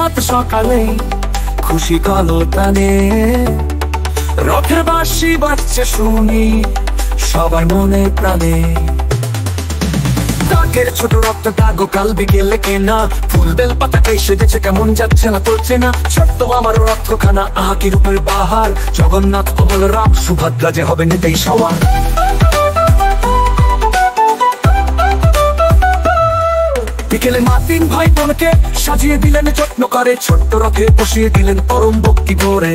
সাত সকালে খুশি কালো টানে রথের বাঁশি বাজছে শুনি সবার মনে প্রাণে। তাকের ছোট রক্ত দাগো কাল বিকেলে কেনা ফুল বেল পাতাটাই সেজেছে কেমন যাচ্ছে না চলছে না। ছোট্ট আমার রথখানা আহাকি রূপের বাহার, জগন্নাথ ও বলরাম সুভদ্রা যে হবে নেতেই সবার। বিকেলে মা তিন ভাই বোনকে সাজিয়ে দিলেন যত্ন করে, ছোট্ট রথে বসিয়ে দিলেন পরম ভক্তি ভরে।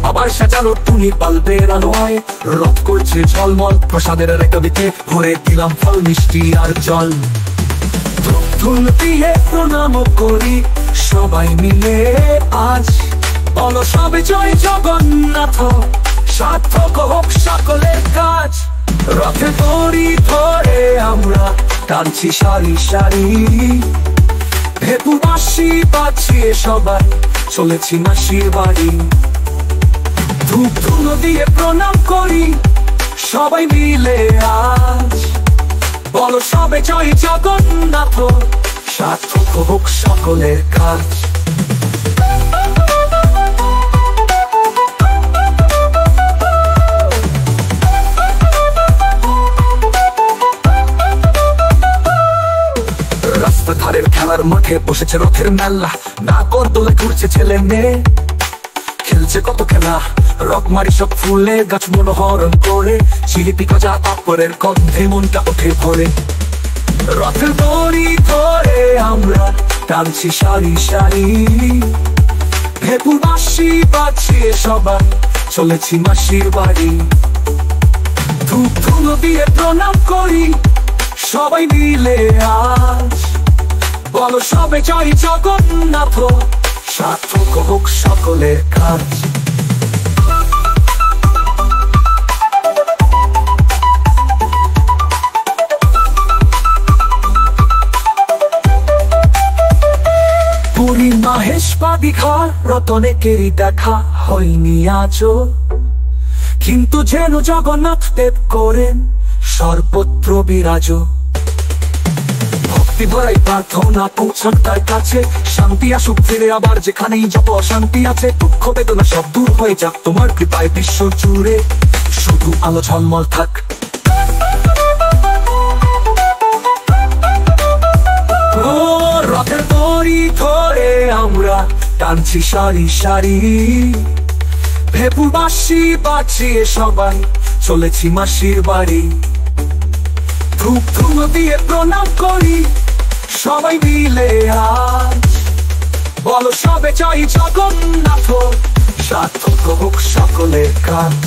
আবার সাজানো টুনি বাল্বের আলোয় রথ করছে ঝলমল, প্রসাদের রেখাবিতে ভরে দিলাম ফল মিষ্টি আর জল। ধূপ দিয়ে প্রণাম করি সবাই মিলে আজ, বলো সবে জয় জগন্নাথ, সার্থক হোক সকলের কাজ। রথে দড়ি ধরে আমরা টানছি সারি সারি, ভেপু বাঁশি বাজিয়ে সবাই চলেছি মাসির বাড়ি। ধূপ ধুনো দিয়ে প্রণাম করি সবাই মিলে আজ, বলো সবে জয় জগন্নাথ, সার্থক হোক সকলের কাজ। রাস্তা ধারের খেলার মাঠে বসেছে রথের মেলা, না কর দোলে ঘুরছে ছেলে মেয়ে, খেলছে কত খেলা রকমারি সব ফুলে গাছ মনোহরণ করে। চিলিপি গজা পাপড়ের গন্ধে মনটা ওঠে ভরে। রথের দড়ি ধরে আমরা টানছি সারি সারি, ভেপুর বাঁশি বাজিয়ে সবাই চলেছি মাসির বাড়ি। ধূপ ধুনো দিয়ে প্রণাম করি সবাই মিলে আজ, বলো সবে জয় জগন্নাথ, সার্থক হোক সকলের কাজ। পুরী মাহেশ বা দীঘার রতনেকেরই দেখা হয়নি আজও, কিন্তু যেন জগন্নাথ দেব করেন সর্বত্র বিরাজ। ভক্তি ভরাই প্রার্থনা পৌঁছান তার কাছে, শান্তি আসুক ফিরে আবার যেখানেই যত অশান্তি আছে। দুঃখ বেদনা সব দূর হয়ে যাক তোমার কৃপায় বিশ্ব জুড়ে, শুধু আলো ঝলমল থাক। ও রথের দড়ি ধরে আমরা টানছি সারি সারি, ভেপু বাঁশি বাজিয়ে সবাই চলেছি মাসির বাড়ি। ধূপ ধুনো দিয়ে প্রণাম করি সবাই মিলে আজ, বলো সবে জয় জগন্নাথ, সার্থক হোক সকলের কাজ।